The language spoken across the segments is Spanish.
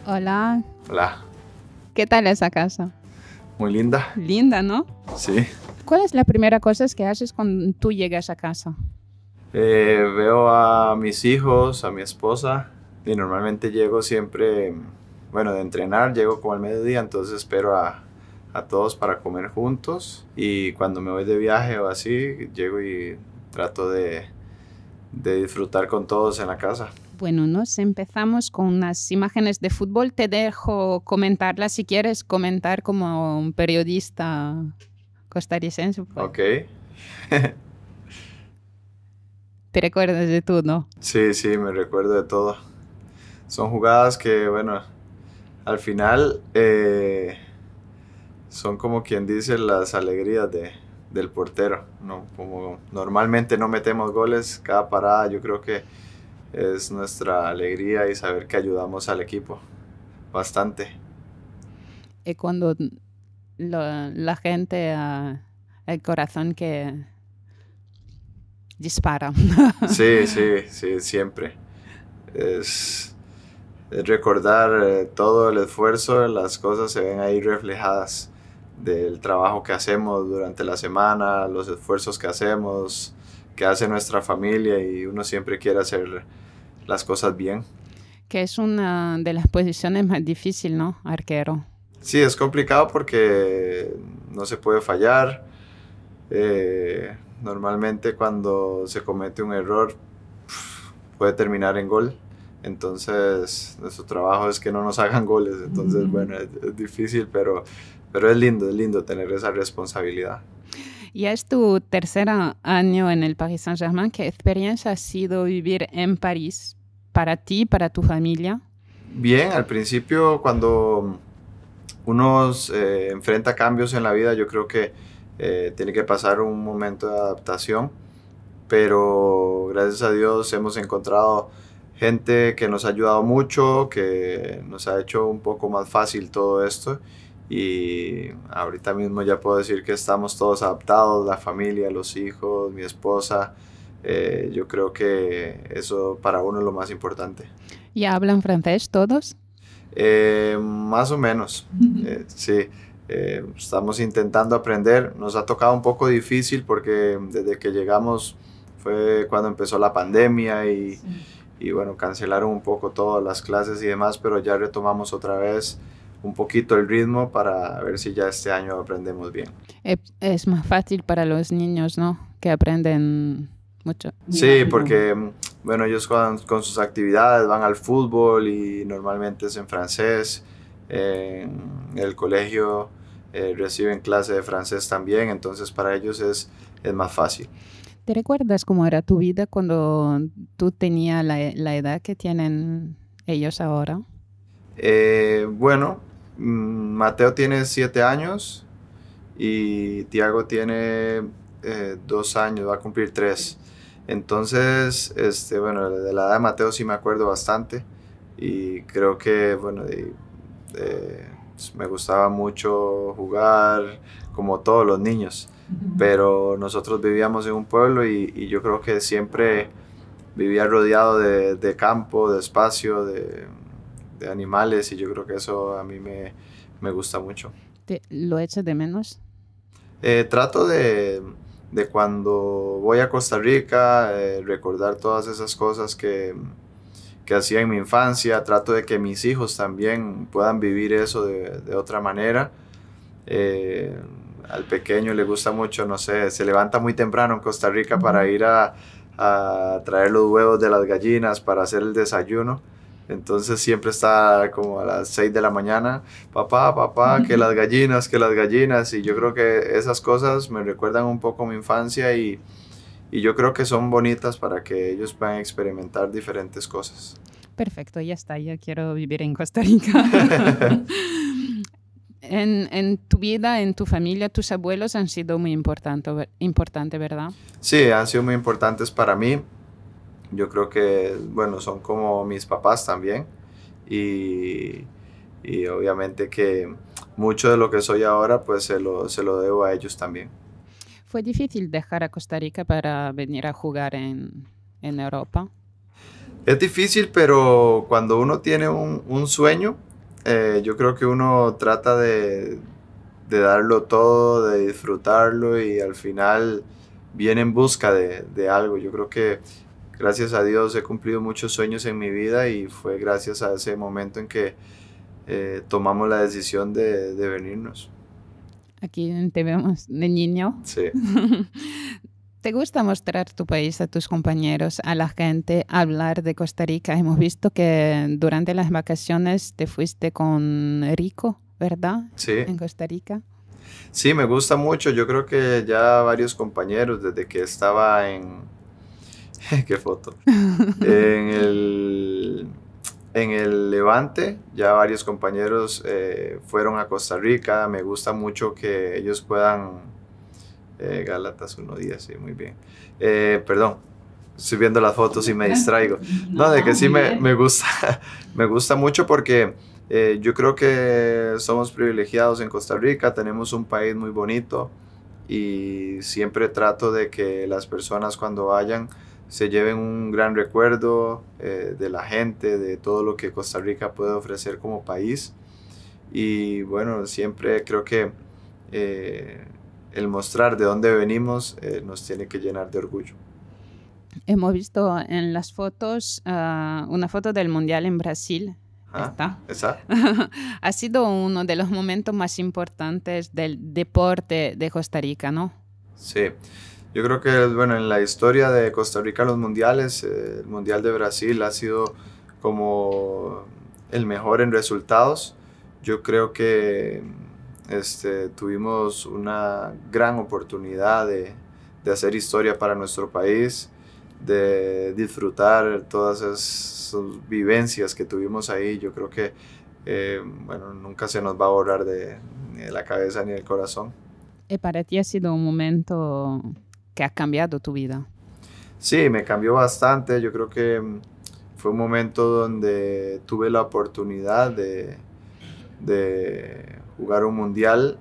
Hola, Hola, ¿qué tal esa casa? muy linda. Linda, ¿no? Sí. ¿Cuál es la primera cosa que haces cuando tú llegas a casa? Veo a mis hijos, a mi esposa y normalmente llego siempre, bueno, de entrenar, llego como al mediodía, entonces espero a todos para comer juntos y cuando me voy de viaje o así, llego y trato de disfrutar con todos en la casa. Bueno, nos empezamos con unas imágenes de fútbol. Te dejo comentarlas si quieres comentar como un periodista costarricense. Pues. Ok. ¿Te recuerdas de tú, no? Sí, sí, me recuerdo de todo. Son jugadas que, bueno, al final son como quien dice las alegrías del portero, ¿no? Como normalmente no metemos goles, cada parada yo creo que es nuestra alegría y saber que ayudamos al equipo bastante. Y cuando la gente, el corazón que dispara. Sí, sí, sí, siempre. Es, es recordar todo el esfuerzo, las cosas se ven ahí reflejadas del trabajo que hacemos durante la semana, los esfuerzos que hace nuestra familia y uno siempre quiere hacer las cosas bien. Que es una de las posiciones más difíciles, ¿no? Arquero. Sí, es complicado porque no se puede fallar. Normalmente cuando se comete un error puede terminar en gol. Entonces nuestro trabajo es que no nos hagan goles. Entonces bueno, es difícil, pero es lindo tener esa responsabilidad. Ya es tu tercer año en el Paris Saint-Germain. ¿Qué experiencia ha sido vivir en París para ti, para tu familia? Bien, al principio cuando uno enfrenta cambios en la vida, yo creo que tiene que pasar un momento de adaptación, pero gracias a Dios hemos encontrado gente que nos ha ayudado mucho, que nos ha hecho un poco más fácil todo esto y ahorita mismo ya puedo decir que estamos todos adaptados, la familia, los hijos, mi esposa. Yo creo que eso para uno es lo más importante. ¿Ya hablan francés todos? Más o menos, sí. Estamos intentando aprender. Nos ha tocado un poco difícil porque desde que llegamos fue cuando empezó la pandemia y bueno, cancelaron un poco todas las clases y demás, pero ya retomamos otra vez un poquito el ritmo para ver si ya este año aprendemos bien. Es más fácil para los niños, ¿no? Que aprenden mucho. Sí, porque bueno, ellos con sus actividades van al fútbol y normalmente es en francés. En el colegio reciben clase de francés también, entonces para ellos es más fácil. ¿Te recuerdas cómo era tu vida cuando tú tenías la edad que tienen ellos ahora? Bueno, Mateo tiene 7 años y Tiago tiene 2 años, va a cumplir 3. Entonces, bueno, de la edad de Mateo sí me acuerdo bastante y creo que, bueno, me gustaba mucho jugar como todos los niños, pero nosotros vivíamos en un pueblo y yo creo que siempre vivía rodeado de campo, de espacio, de animales y yo creo que eso a mí me gusta mucho. ¿Lo echas de menos? Trato de cuando voy a Costa Rica, recordar todas esas cosas que hacía en mi infancia, trato de que mis hijos también puedan vivir eso de otra manera. Eh, Al pequeño le gusta mucho, no sé, se levanta muy temprano en Costa Rica para ir a traer los huevos de las gallinas para hacer el desayuno. Entonces siempre está como a las 6 de la mañana, papá, papá, que las gallinas. Y yo creo que esas cosas me recuerdan un poco mi infancia y yo creo que son bonitas para que ellos puedan experimentar diferentes cosas. Perfecto, ya está, ya quiero vivir en Costa Rica. En tu vida, en tu familia, tus abuelos han sido muy importante, ¿verdad? Sí, han sido muy importantes para mí. Yo creo que, bueno, son como mis papás también. Y, y obviamente que mucho de lo que soy ahora, pues se lo debo a ellos también. ¿Fue difícil dejar a Costa Rica para venir a jugar en Europa? Es difícil, pero cuando uno tiene un sueño, yo creo que uno trata de darlo todo, de disfrutarlo y al final viene en busca de algo. Yo creo que gracias a Dios he cumplido muchos sueños en mi vida y fue gracias a ese momento en que tomamos la decisión de venirnos. Aquí te vemos de niño. Sí. ¿Te gusta mostrar tu país a tus compañeros, a la gente, hablar de Costa Rica? Hemos visto que durante las vacaciones te fuiste con Rico, ¿verdad? Sí. En Costa Rica. Sí, me gusta mucho. Yo creo que ya varios compañeros, desde que estaba en... ¿Qué foto? En el Levante, ya varios compañeros fueron a Costa Rica. Me gusta mucho que ellos puedan... Gálatas 1:10, sí, muy bien. Perdón, estoy viendo las fotos y me distraigo. No, de que sí me gusta mucho porque yo creo que somos privilegiados en Costa Rica, tenemos un país muy bonito y siempre trato de que las personas cuando vayan se lleven un gran recuerdo de la gente, de todo lo que Costa Rica puede ofrecer como país. Y bueno, siempre creo que el mostrar de dónde venimos nos tiene que llenar de orgullo. Hemos visto en las fotos una foto del Mundial en Brasil. ¿Esa? Ha sido uno de los momentos más importantes del deporte de Costa Rica, ¿no? Sí, yo creo que bueno, en la historia de Costa Rica los mundiales, el Mundial de Brasil ha sido como el mejor en resultados. Yo creo que tuvimos una gran oportunidad de hacer historia para nuestro país, de disfrutar todas esas vivencias que tuvimos ahí. Yo creo que bueno, nunca se nos va a borrar ni de la cabeza ni del corazón. ¿Y para ti ha sido un momento que ha cambiado tu vida? Sí, me cambió bastante. Yo creo que fue un momento donde tuve la oportunidad de jugar un mundial,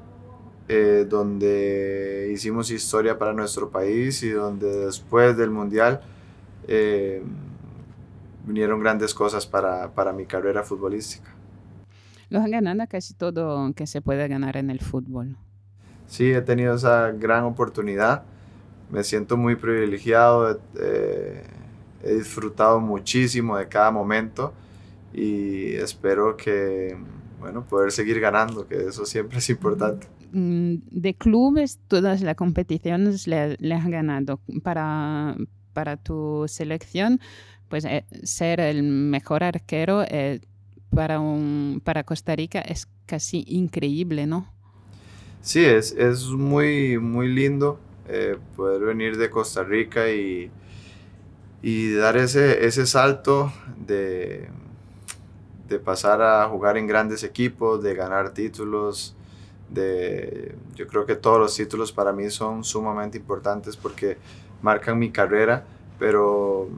donde hicimos historia para nuestro país y donde después del mundial vinieron grandes cosas para mi carrera futbolística. Lo has ganado casi todo que se puede ganar en el fútbol. Sí, he tenido esa gran oportunidad. Me siento muy privilegiado. He disfrutado muchísimo de cada momento y espero que poder seguir ganando, que eso siempre es importante. De clubes, todas las competiciones le has ganado. Para tu selección, pues ser el mejor arquero para Costa Rica es casi increíble, ¿no? Sí, es muy, muy lindo poder venir de Costa Rica y dar ese salto de pasar a jugar en grandes equipos, de ganar títulos. Yo creo que todos los títulos para mí son sumamente importantes porque marcan mi carrera, pero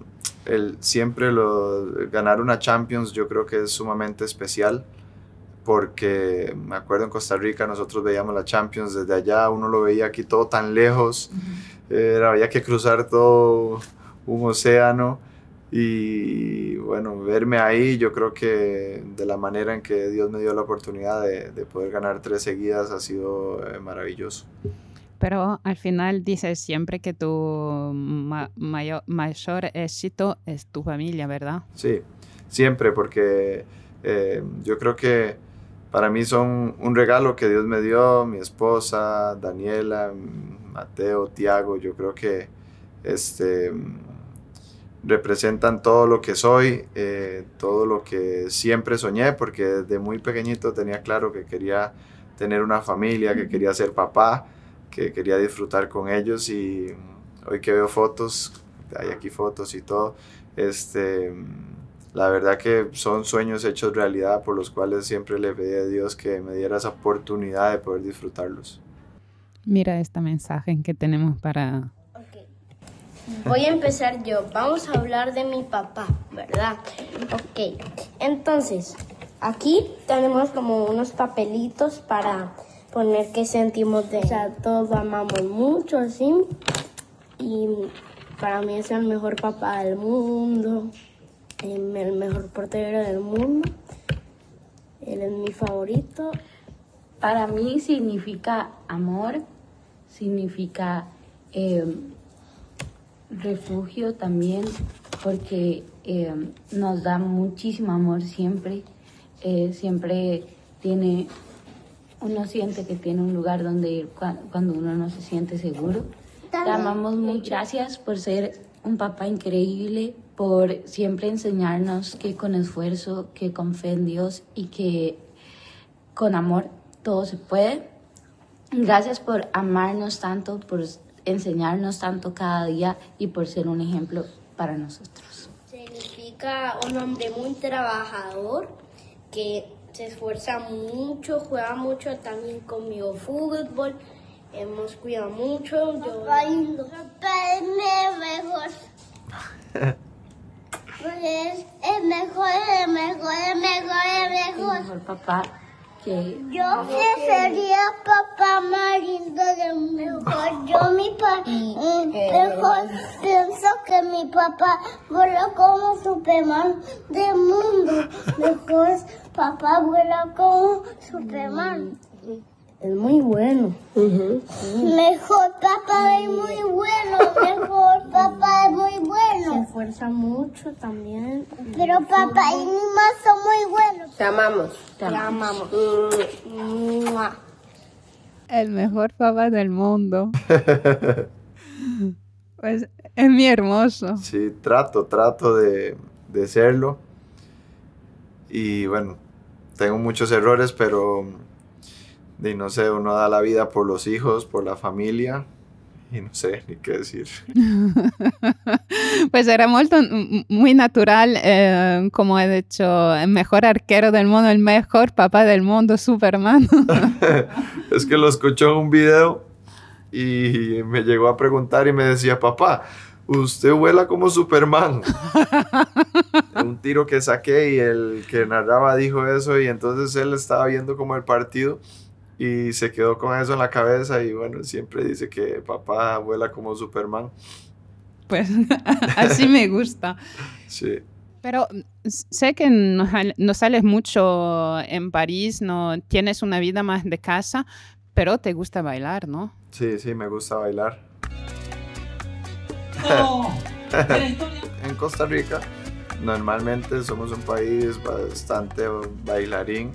ganar una Champions yo creo que es sumamente especial porque me acuerdo en Costa Rica nosotros veíamos la Champions desde allá, uno lo veía aquí todo tan lejos, había que cruzar todo un océano. Y bueno, verme ahí, yo creo que de la manera en que Dios me dio la oportunidad de poder ganar 3 seguidas ha sido maravilloso. Pero al final dices siempre que tu mayor éxito es tu familia, ¿verdad? Sí, siempre, porque yo creo que para mí son un regalo que Dios me dio, mi esposa, Daniela, Mateo, Tiago. Yo creo que representan todo lo que soy, todo lo que siempre soñé, porque desde muy pequeñito tenía claro que quería tener una familia, que quería ser papá, que quería disfrutar con ellos. Y hoy que veo fotos, hay aquí fotos y todo, la verdad que son sueños hechos realidad por los cuales siempre le pedí a Dios que me diera esa oportunidad de poder disfrutarlos. Mira este mensaje que tenemos para... Voy a empezar yo. Vamos a hablar de mi papá, ¿verdad? Ok, entonces, aquí tenemos como unos papelitos para poner qué sentimos de él. O sea, todos lo amamos mucho, ¿sí? Y para mí es el mejor papá del mundo. el mejor portero del mundo. Él es mi favorito. Para mí significa amor, significa refugio también, porque nos da muchísimo amor siempre. Siempre uno siente que tiene un lugar donde ir cuando uno no se siente seguro. Te amamos mucho. Gracias por ser un papá increíble, por siempre enseñarnos que con esfuerzo, que con fe en Dios y que con amor todo se puede. Gracias por amarnos tanto, por enseñarnos tanto cada día y por ser un ejemplo para nosotros. Significa un hombre muy trabajador, que se esfuerza mucho, juega mucho también conmigo fútbol, hemos cuidado mucho. Papá es el mejor. Pues es el mejor. El mejor papá que... Yo sería papá más lindo del mundo. Yo mejor pienso que mi papá vuela como Superman del mundo. Mejor papá vuela como Superman. Es muy bueno. Mejor papá es muy bueno. Mejor papá es muy bueno. Se esfuerza mucho también. Pero papá y mi mamá son muy buenos. Te amamos. Te amamos. El mejor papá del mundo. Pues es muy hermoso. Sí, trato de serlo. Y bueno, tengo muchos errores, pero no sé, uno da la vida por los hijos, por la familia. Y no sé ni qué decir. Pues era muy natural, como he dicho, el mejor arquero del mundo, el mejor papá del mundo, Superman. Es que lo escuchó en un video y me llegó a preguntar y me decía, papá, usted vuela como Superman. Un tiro que saqué y el que narraba dijo eso, y entonces él estaba viendo como el partido y se quedó con eso en la cabeza, y bueno, siempre dice que papá vuela como Superman. Pues así me gusta. Sí. Pero sé que no sales mucho en París, no tienes una vida más de casa, pero te gusta bailar, ¿no? Sí, me gusta bailar. En Costa Rica, normalmente somos un país bastante bailarín.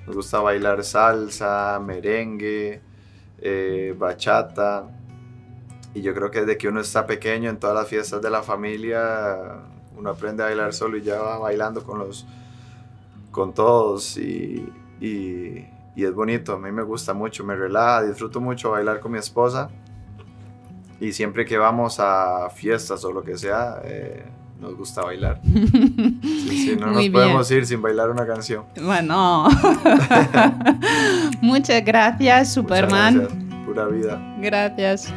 Nos gusta bailar salsa, merengue, bachata. Y yo creo que desde que uno está pequeño, en todas las fiestas de la familia, uno aprende a bailar solo y ya va bailando con todos. Y es bonito, a mí me gusta mucho, me relaja, disfruto mucho bailar con mi esposa. Y siempre que vamos a fiestas o lo que sea, nos gusta bailar. Sí, no nos podemos ir sin bailar una canción. Bueno, muchas gracias, Superman. Muchas gracias, pura vida. Gracias.